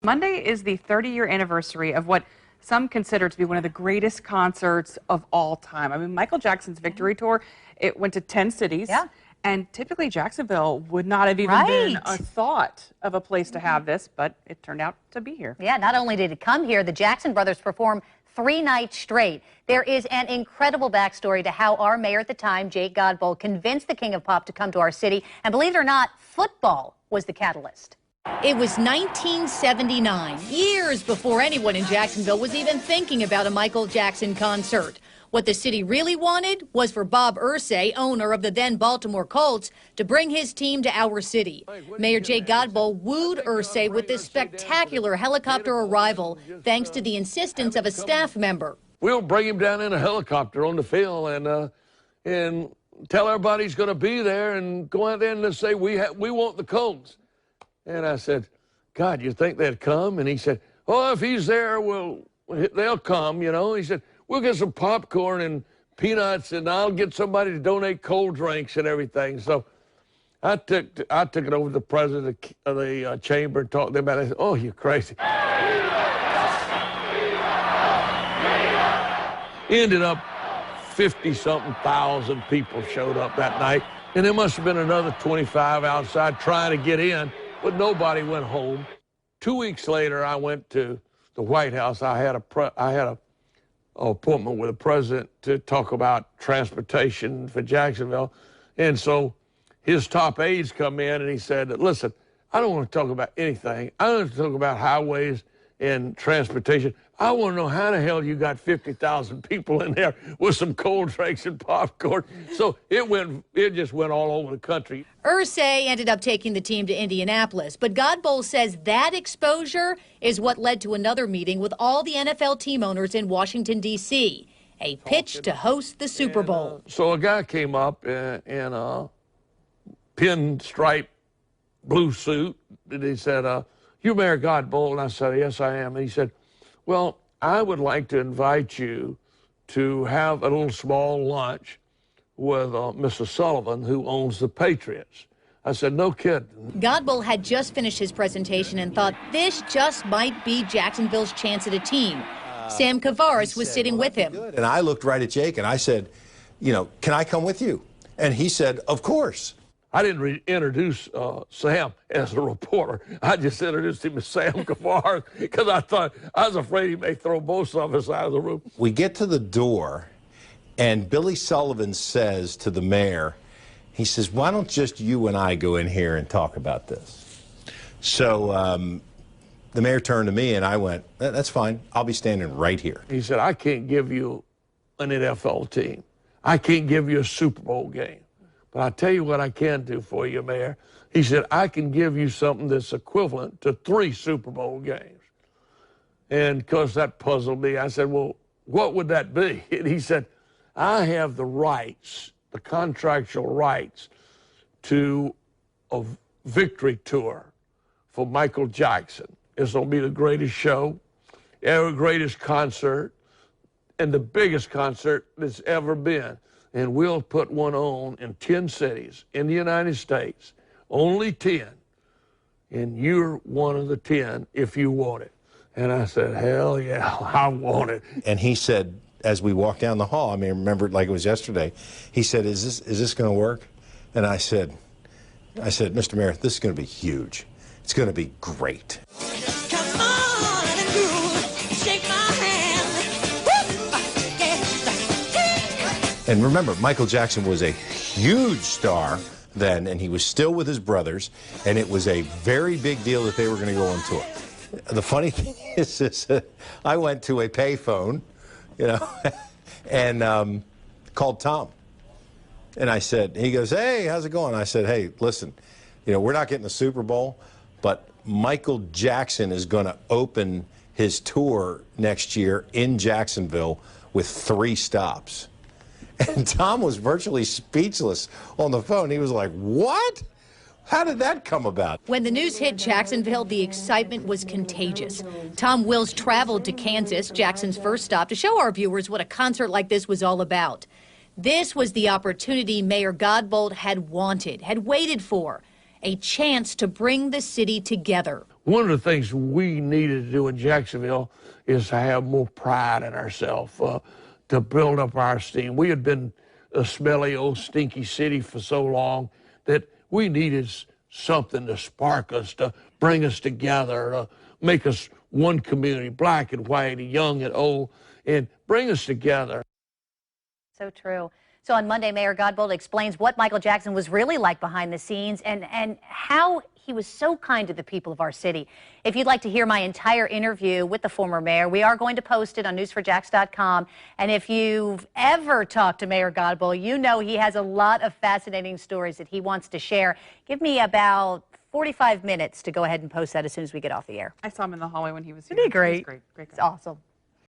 Monday is the 30-year anniversary of what some consider to be one of the greatest concerts of all time. I mean, Michael Jackson's Victory Tour, it went to 10 cities. Yeah. And typically Jacksonville would not have even been a thought of a place to have this, but it turned out to be here. Yeah, not only did it come here, the Jackson brothers performed 3 nights straight. There is an incredible backstory to how our mayor at the time, Jake Godbold, convinced the King of Pop to come to our city. And believe it or not, football was the catalyst. It was 1979, years before anyone in Jacksonville was even thinking about a Michael Jackson concert. What the city really wanted was for Bob Irsay, owner of the then Baltimore Colts, to bring his team to our city. Mayor Jake Godbold wooed Irsay with this spectacular helicopter arrival, thanks to the insistence of a staff member. We'll bring him down in a helicopter on the field and tell everybody he's going to be there and go out there and say, we want the Colts. And I said, God, you think they'd come? And he said, oh, if he's there, they'll come, you know. He said, we'll get some popcorn and peanuts, and I'll get somebody to donate cold drinks and everything. So I took it over to the president of the chamber and talked to him about it. I said, oh, you're crazy. Ended up 50-something thousand people showed up that night, and there must have been another 25 outside trying to get in, but nobody went home. 2 weeks later, I went to the White House. I had a appointment with the president to talk about transportation for Jacksonville. And so his top aides come in and he said, listen, I don't want to talk about anything. I don't want to talk about highways and transportation. I want to know how the hell you got 50,000 people in there with some cold drinks and popcorn. So it just went all over the country. Irsay ended up taking the team to Indianapolis, but Godbold says that exposure is what led to another meeting with all the NFL team owners in Washington, D.C., a pitch to host the Super Bowl. So a guy came up in a pinstripe blue suit, and he said, you're Mayor Godbold? And I said, yes, I am. And he said, well, I would like to invite you to have a little small lunch with Mr. Sullivan, who owns the Patriots. I said, no kidding. Godbold had just finished his presentation and thought this just might be Jacksonville's chance at a team. Sam Kavaris was sitting with him. And I looked right at Jake and I said, you know, can I come with you? And he said, of course. I didn't introduce Sam as a reporter. I just introduced him as Sam Kavaris because I was afraid he may throw both of us out of the room. We get to the door, and Billy Sullivan says to the mayor, he says, why don't just you and I go in here and talk about this? So the mayor turned to me, and I went, that's fine. I'll be standing right here. He said, I can't give you an NFL team. I can't give you a Super Bowl game. But I'll tell you what I can do for you, Mayor. He said, I can give you something that's equivalent to 3 Super Bowl games. And because that puzzled me, I said, well, what would that be? And he said, I have the rights, the contractual rights to a victory tour for Michael Jackson. It's going to be the greatest show, ever greatest concert, and the biggest concert that's ever been. And we'll put one on in 10 cities in the United States, only 10. And you're one of the 10 if you want it. And I said, hell yeah, I want it. And he said, as we walked down the hall, I mean, I remember it like it was yesterday, he said, is this going to work? And I said, Mr. Mayor, this is going to be huge. It's going to be great. Come on and groove, shake my hand. And remember, Michael Jackson was a huge star then, and he was still with his brothers, and it was a very big deal that they were going to go on tour. The funny thing is I went to a payphone, you know, and called Tom. And I said, he goes, hey, how's it going? I said, hey, listen, you know, we're not getting the Super Bowl, but Michael Jackson is going to open his tour next year in Jacksonville with 3 stops. And Tom was virtually speechless on the phone. He was like, what? How did that come about? When the news hit Jacksonville, the excitement was contagious. Tom Wills traveled to Kansas, Jackson's first stop, to show our viewers what a concert like this was all about. This was the opportunity Mayor Godbold had wanted, had waited for, a chance to bring the city together. One of the things we needed to do in Jacksonville is to have more pride in ourselves, to build up our esteem. We had been a smelly, old, stinky city for so long that we needed something to spark us, to bring us together, to make us one community, black and white, young and old, and bring us together. So true. So on Monday, Mayor Godbold explains what Michael Jackson was really like behind the scenes and how he was so kind to the people of our city. If you'd like to hear my entire interview with the former mayor, we are going to post it on newsforjax.com. And if you've ever talked to Mayor Godbold, you know he has a lot of fascinating stories that he wants to share. Give me about 45 minutes to go ahead and post that as soon as we get off the air. I saw him in the hallway when he was here. Isn't he great? Great It's awesome.